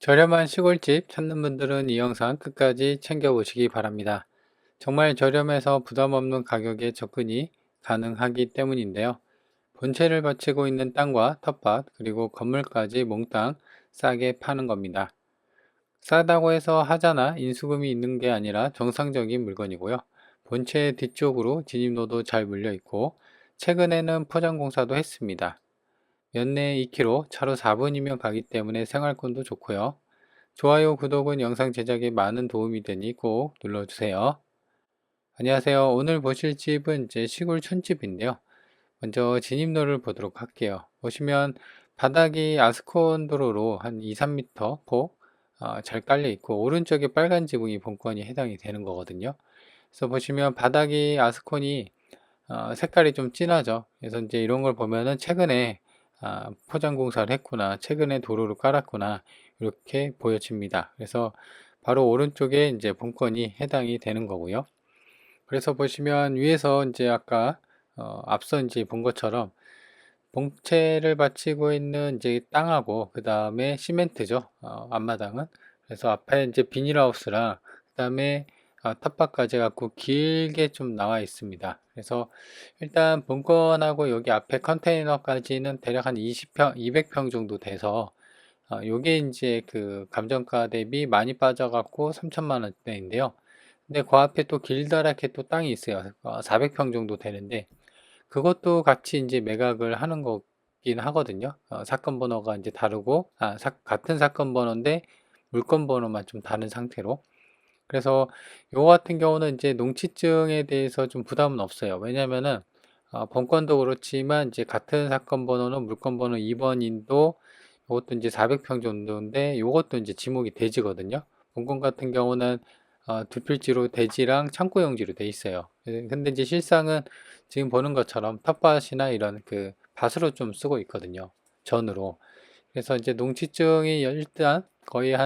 저렴한 시골집 찾는 분들은 이 영상 끝까지 챙겨보시기 바랍니다. 정말 저렴해서 부담 없는 가격에 접근이 가능하기 때문인데요. 본체를 바치고 있는 땅과 텃밭 그리고 건물까지 몽땅 싸게 파는 겁니다. 싸다고 해서 하자나 인수금이 있는 게 아니라 정상적인 물건이고요. 본체 뒤쪽으로 진입로도 잘 물려 있고 최근에는 포장 공사도 했습니다. 연내 2km, 차로 4분이면 가기 때문에 생활권도 좋고요. 좋아요, 구독은 영상 제작에 많은 도움이 되니 꼭 눌러주세요. 안녕하세요. 오늘 보실 집은 이제 시골 촌집인데요. 먼저 진입로를 보도록 할게요. 보시면 바닥이 아스콘 도로로 한 2, 3m 폭 잘 깔려 있고 오른쪽에 빨간 지붕이 본건이 해당이 되는 거거든요. 그래서 보시면 바닥이 아스콘이 색깔이 좀 진하죠. 그래서 이제 이런 걸 보면은 최근에 포장 공사를 했구나, 최근에 도로를 깔았구나, 이렇게 보여집니다. 그래서 바로 오른쪽에 이제 본건이 해당이 되는 거고요. 그래서 보시면 위에서 이제 아까 앞서 이제 본 것처럼 봉체를 받치고 있는 이제 땅하고 그 다음에 시멘트죠. 앞마당은. 그래서 앞에 이제 비닐하우스랑 그 다음에 텃밭까지 갖고 길게 좀 나와 있습니다. 그래서 일단 본건하고 여기 앞에 컨테이너까지는 대략 한 20평, 200평 정도 돼서 요게 이제 그 감정가 대비 많이 빠져갖고 3천만 원대인데요. 근데 그 앞에 또 길다랗게 또 땅이 있어요. 400평 정도 되는데 그것도 같이 이제 매각을 하는 거긴 하거든요. 사건 번호가 이제 다르고, 같은 사건 번호인데 물건 번호만 좀 다른 상태로. 그래서 요거 같은 경우는 이제 농취증에 대해서 좀 부담은 없어요. 왜냐면은, 본건도 그렇지만 이제 같은 사건 번호는 물건 번호 2번인도 요것도 이제 400평 정도인데 요것도 이제 지목이 대지거든요. 본건 같은 경우는 두 필지로 대지랑 창고 용지로 돼 있어요. 근데 이제 실상은 지금 보는 것처럼 텃밭이나 이런 그 밭으로 좀 쓰고 있거든요. 전으로. 그래서 이제 농취증이 일단 거의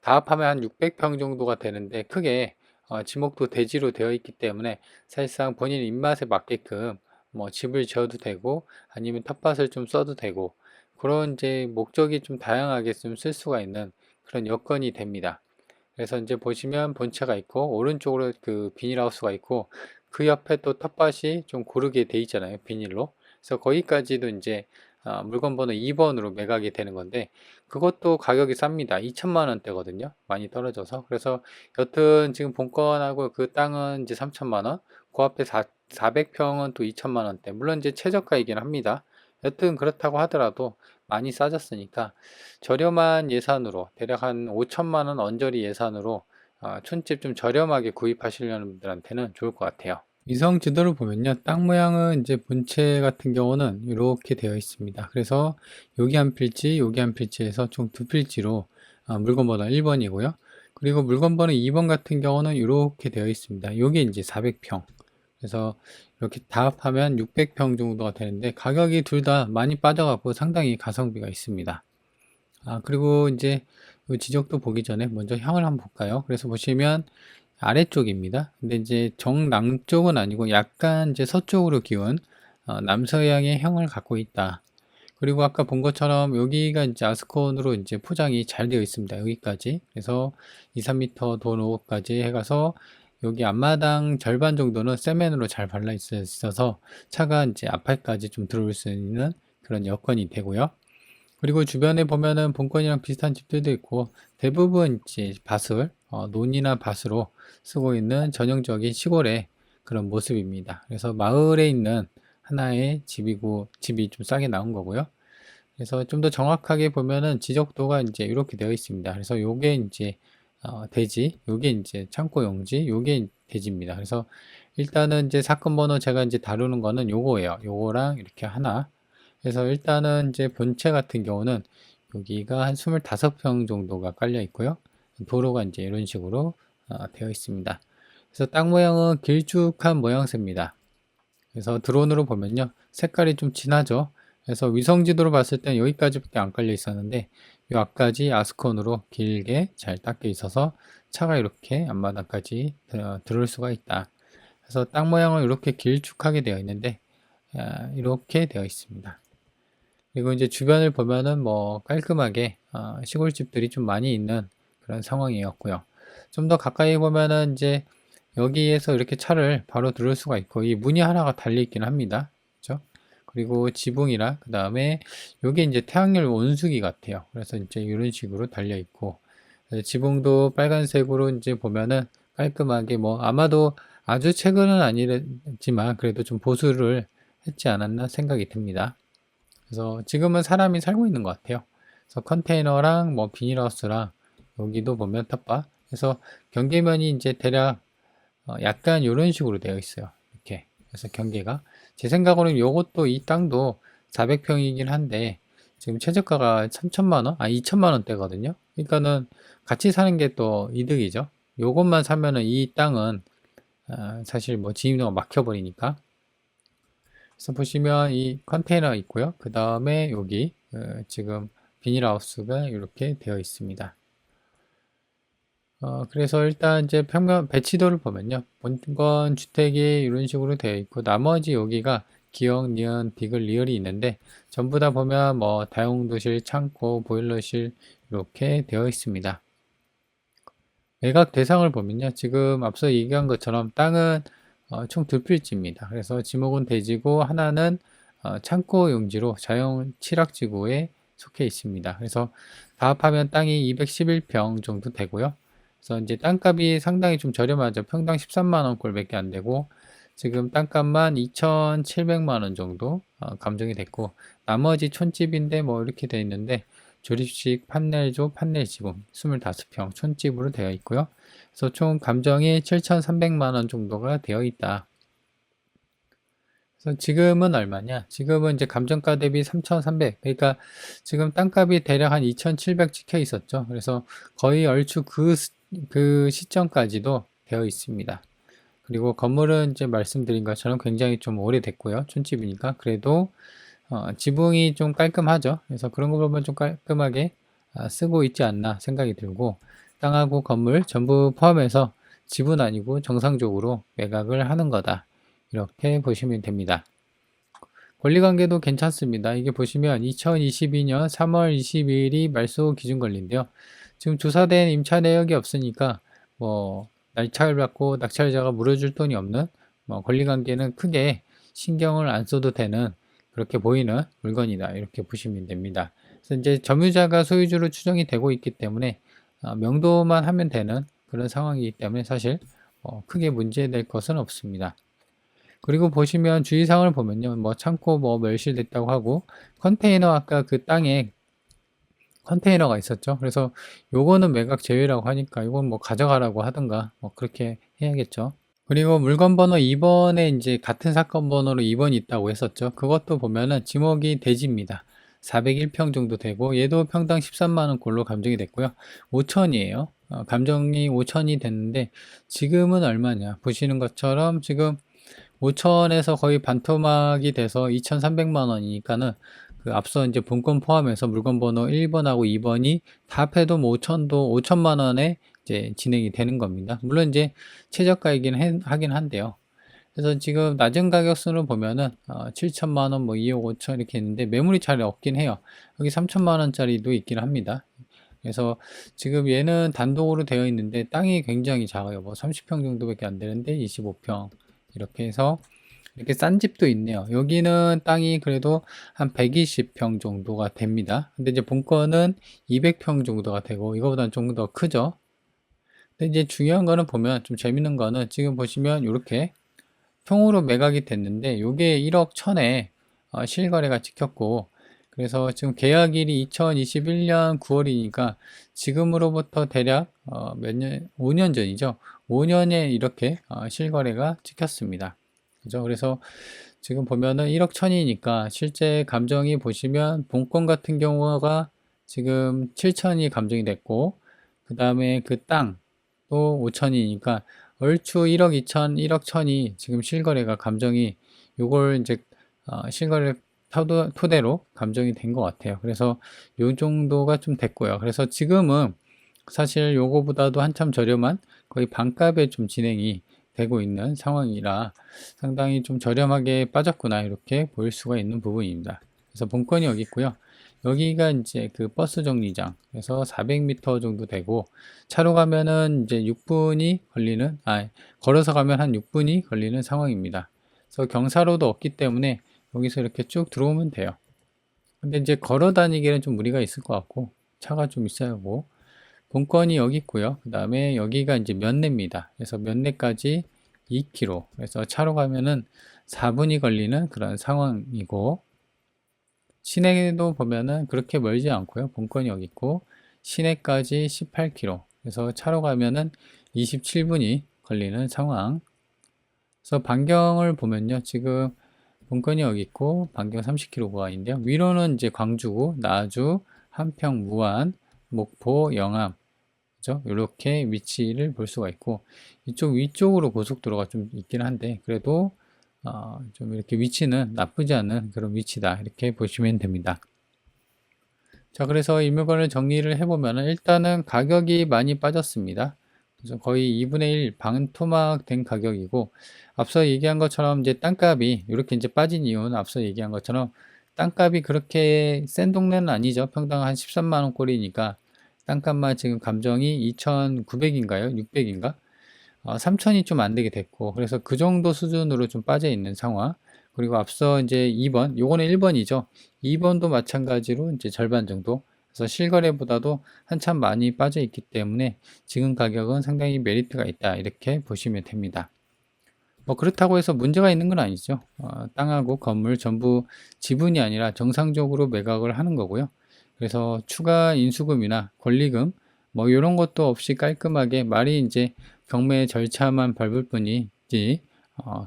다 합하면 한 600평 정도가 되는데 크게 지목도 대지로 되어 있기 때문에 사실상 본인 입맛에 맞게끔 뭐 집을 지어도 되고 아니면 텃밭을 좀 써도 되고 그런 이제 목적이 좀 다양하게 좀 쓸 수가 있는 그런 여건이 됩니다. 그래서 이제 보시면 본체가 있고 오른쪽으로 그 비닐하우스가 있고 그 옆에 또 텃밭이 좀 고르게 돼 있잖아요, 비닐로. 그래서 거기까지도 이제 물건 번호 2번으로 매각이 되는 건데 그것도 가격이 쌉니다. 2천만 원대거든요. 많이 떨어져서. 그래서 여튼 지금 본건하고 그 땅은 이제 3천만 원, 그 앞에 400평은 또 2천만 원대. 물론 이제 최저가이긴 합니다. 여튼 그렇다고 하더라도 많이 싸졌으니까 저렴한 예산으로 대략 한 5천만 원 언저리 예산으로 촌집 좀 저렴하게 구입하시려는 분들한테는 좋을 것 같아요. 위성 지도를 보면요, 땅 모양은 이제 본체 같은 경우는 이렇게 되어 있습니다. 그래서 여기 한 필지, 여기 한 필지에서 총 두 필지로 물건 번호 1번이고요. 그리고 물건 번호 2번 같은 경우는 이렇게 되어 있습니다. 이게 이제 400평. 그래서 이렇게 다 합하면 600평 정도가 되는데 가격이 둘 다 많이 빠져갖고 상당히 가성비가 있습니다. 그리고 이제 이 지적도 보기 전에 먼저 향을 한번 볼까요? 그래서 보시면 아래쪽입니다. 근데 이제 정남쪽은 아니고 약간 이제 서쪽으로 기운 남서향의 향을 갖고 있다. 그리고 아까 본 것처럼 여기가 이제 아스콘으로 이제 포장이 잘 되어 있습니다. 여기까지. 그래서 2, 3m 도로까지 해가서 여기 앞마당 절반 정도는 세면으로 잘 발라 있어서 차가 이제 앞에까지 좀 들어올 수 있는 그런 여건이 되고요. 그리고 주변에 보면은 본건이랑 비슷한 집들도 있고 대부분 이제 밭을 논이나 밭으로 쓰고 있는 전형적인 시골의 그런 모습입니다. 그래서 마을에 있는 하나의 집이 좀 싸게 나온 거고요. 그래서 좀 더 정확하게 보면은 지적도가 이제 이렇게 되어 있습니다. 그래서 요게 이제 대지, 요게 이제 창고 용지, 요게 대지입니다. 그래서 일단은 이제 사건 번호 제가 이제 다루는 거는 요거예요. 요거랑 이렇게 하나. 그래서 일단은 이제 본체 같은 경우는 여기가 한 25평 정도가 깔려 있고요. 도로가 이제 이런 식으로 되어 있습니다. 그래서 땅 모양은 길쭉한 모양새입니다. 그래서 드론으로 보면요, 색깔이 좀 진하죠. 그래서 위성 지도로 봤을 땐 여기까지밖에 안 깔려 있었는데 이 앞까지 아스콘으로 길게 잘 닦여 있어서 차가 이렇게 앞마당까지 들어올 수가 있다. 그래서 땅 모양은 이렇게 길쭉하게 되어 있는데 이렇게 되어 있습니다. 그리고 이제 주변을 보면은 뭐 깔끔하게 시골집들이 좀 많이 있는 그런 상황이었고요. 좀 더 가까이 보면은 이제 여기에서 이렇게 차를 바로 들을 수가 있고, 이 문이 하나가 달려 있기는 합니다. 그죠? 그리고 지붕이랑 그 다음에 요게 이제 태양열 온수기 같아요. 그래서 이제 이런 식으로 달려 있고, 지붕도 빨간색으로 이제 보면은 깔끔하게, 뭐 아마도 아주 최근은 아니지만 그래도 좀 보수를 했지 않았나 생각이 듭니다. 그래서 지금은 사람이 살고 있는 것 같아요. 그래서 컨테이너랑 뭐 비닐하우스랑 여기도 보면 텃밭. 그래서 경계면이 이제 대략 약간 이런 식으로 되어 있어요. 이렇게. 그래서 경계가 제 생각으로는 요것도 이 땅도 400평이긴 한데 지금 최저가가 3천만 원, 2천만 원대거든요. 그러니까는 같이 사는 게 또 이득이죠. 요것만 사면은 이 땅은 사실 뭐 진입로가 막혀버리니까. 그래서 보시면 이 컨테이너 있고요. 그 다음에 여기 지금 비닐하우스가 이렇게 되어 있습니다. 그래서 일단 이제 평면 배치도를 보면요. 본건 주택이 이런 식으로 되어 있고, 나머지 여기가 기역, 니은, 디귿, 리을이 있는데, 전부 다 보면 뭐 다용도실, 창고, 보일러실 이렇게 되어 있습니다. 매각 대상을 보면요. 지금 앞서 얘기한 것처럼 땅은 총 두 필지입니다. 그래서 지목은 대지고 하나는 창고 용지로 자연 칠학지구에 속해 있습니다. 그래서 다 합하면 땅이 211평 정도 되고요. 그래서 이제 땅값이 상당히 좀 저렴하죠. 평당 13만 원 꼴밖에 안 되고, 지금 땅값만 2,700만 원 정도 감정이 됐고, 나머지 촌집인데 뭐 이렇게 되어 있는데, 조립식 판넬조 판넬 지붕 25평 촌집으로 되어 있고요. 그래서 총 감정이 7,300만 원 정도가 되어 있다. 그래서 지금은 얼마냐? 지금은 이제 감정가 대비 3,300. 그러니까 지금 땅값이 대략 한 2,700 찍혀 있었죠. 그래서 거의 얼추 그 시점까지도 되어 있습니다. 그리고 건물은 이제 말씀드린 것처럼 굉장히 좀 오래됐고요. 촌집이니까. 그래도 지붕이 좀 깔끔하죠. 그래서 그런 거 보면 좀 깔끔하게 쓰고 있지 않나 생각이 들고, 땅하고 건물 전부 포함해서 집은 아니고 정상적으로 매각을 하는 거다. 이렇게 보시면 됩니다. 권리관계도 괜찮습니다. 이게 보시면 2022년 3월 22일이 말소 기준 권리인데요. 지금 조사된 임차 내역이 없으니까 뭐 낙찰 받고 낙찰자가 물어줄 돈이 없는 뭐 권리관계는 크게 신경을 안 써도 되는, 그렇게 보이는 물건이다. 이렇게 보시면 됩니다. 그래서 이제 점유자가 소유주로 추정이 되고 있기 때문에 명도만 하면 되는 그런 상황이기 때문에 사실 크게 문제될 것은 없습니다. 그리고 보시면 주의사항을 보면요. 뭐 창고 뭐 멸실됐다고 하고, 컨테이너 아까 그 땅에 컨테이너가 있었죠. 그래서 요거는 매각 제외라고 하니까 이건 뭐 가져가라고 하든가 뭐 그렇게 해야겠죠. 그리고 물건 번호 2번에 이제 같은 사건 번호로 2번이 있다고 했었죠. 그것도 보면은 지목이 대지입니다. 401평 정도 되고, 얘도 평당 13만 원 꼴로 감정이 됐고요. 5천이에요. 감정이 5천이 됐는데 지금은 얼마냐? 보시는 것처럼 지금 5천에서 거의 반토막이 돼서 2,300만 원이니까는 그 앞서 이제 본건 포함해서 물건 번호 1번하고 2번이 다 합해도 뭐 5천만 원에 이제 진행이 되는 겁니다. 물론 이제 최저가이긴 하긴 한데요. 그래서 지금 낮은 가격순으로 보면은 7천만 원, 뭐 2억 5천 이렇게 있는데 매물이 잘 없긴 해요. 여기 3천만 원짜리도 있긴 합니다. 그래서 지금 얘는 단독으로 되어 있는데 땅이 굉장히 작아요. 뭐 30평 정도밖에 안 되는데 25평 이렇게 해서 이렇게 싼 집도 있네요. 여기는 땅이 그래도 한 120평 정도가 됩니다. 근데 이제 본건은 200평 정도가 되고 이거보다는 좀 더 크죠. 근데 이제 중요한 거는 보면 좀 재밌는 거는 지금 보시면 이렇게 평으로 매각이 됐는데 요게 1억 1천에 실거래가 찍혔고, 그래서 지금 계약일이 2021년 9월이니까 지금으로부터 대략 몇 년, 5년 전이죠. 5년에 이렇게 실거래가 찍혔습니다. 그죠? 그래서 지금 보면은 1억 1천이니까 실제 감정이 보시면 본권 같은 경우가 지금 7천이 감정이 됐고, 그 다음에 그 땅 또 5천이니까 얼추 1억 2천, 1억 천이 지금 실거래가 감정이 요걸 이제 실거래 토대로 감정이 된 것 같아요. 그래서 요 정도가 좀 됐고요. 그래서 지금은 사실 요거보다도 한참 저렴한 거의 반값에 좀 진행이 되고 있는 상황이라 상당히 좀 저렴하게 빠졌구나 이렇게 보일 수가 있는 부분입니다. 그래서 본건이 여기 있고요. 여기가 이제 그 버스 정류장. 그래서 400m 정도 되고, 차로 가면은 이제 6분이 걸리는, 걸어서 가면 한 6분이 걸리는 상황입니다. 그래서 경사로도 없기 때문에 여기서 이렇게 쭉 들어오면 돼요. 근데 이제 걸어 다니기에는 좀 무리가 있을 것 같고, 차가 좀 있어야 하고, 본건이 여기 있고요. 그 다음에 여기가 이제 면내입니다. 그래서 면내까지 2km. 그래서 차로 가면은 4분이 걸리는 그런 상황이고, 시내도 보면은 그렇게 멀지 않고요. 본건이 여기 있고, 시내까지 18km. 그래서 차로 가면은 27분이 걸리는 상황. 그래서 반경을 보면요. 지금 본건이 여기 있고, 반경 30km 구간인데요. 위로는 이제 광주고, 나주, 한평, 무안, 목포, 영암. 그죠? 이렇게 위치를 볼 수가 있고, 이쪽 위쪽으로 고속도로가 좀 있긴 한데, 그래도 좀 이렇게 위치는 나쁘지 않은 그런 위치다. 이렇게 보시면 됩니다. 자, 그래서 일물건을 정리를 해보면 일단은 가격이 많이 빠졌습니다. 그래서 거의 2분의 1 방토막 된 가격이고, 앞서 얘기한 것처럼 이제 땅값이 이렇게 이제 빠진 이유는 앞서 얘기한 것처럼 땅값이 그렇게 센 동네는 아니죠. 평당 한 13만 원 꼴이니까 땅값만 지금 감정이 2,900인가요? 600인가? 3천이 좀 안 되게 됐고, 그래서 그 정도 수준으로 좀 빠져 있는 상황. 그리고 앞서 이제 2번, 요거는 1번이죠. 2번도 마찬가지로 이제 절반 정도. 그래서 실거래보다도 한참 많이 빠져 있기 때문에 지금 가격은 상당히 메리트가 있다. 이렇게 보시면 됩니다. 뭐 그렇다고 해서 문제가 있는 건 아니죠. 땅하고 건물 전부 지분이 아니라 정상적으로 매각을 하는 거고요. 그래서 추가 인수금이나 권리금 뭐 이런 것도 없이 깔끔하게 말이 이제 경매 절차만 밟을 뿐이지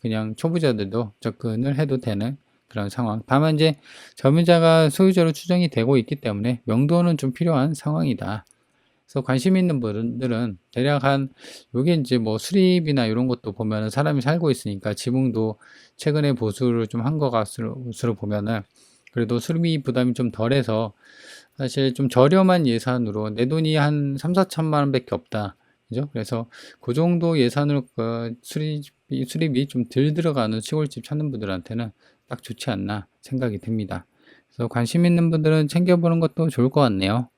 그냥 초보자들도 접근을 해도 되는 그런 상황. 다만 이제 점유자가 소유자로 추정이 되고 있기 때문에 명도는 좀 필요한 상황이다. 그래서 관심 있는 분들은 대략 한 요게 이제 뭐 수립이나 이런 것도 보면은 사람이 살고 있으니까 지붕도 최근에 보수를 좀 한 것 것으로 보면은 그래도 수리비 부담이 좀 덜해서 사실 좀 저렴한 예산으로 내 돈이 한 3, 4천만 원밖에 없다. 그죠? 그래서 그 정도 예산으로 수리비 좀 덜 들어가는 시골집 찾는 분들한테는 딱 좋지 않나 생각이 듭니다. 그래서 관심 있는 분들은 챙겨보는 것도 좋을 것 같네요.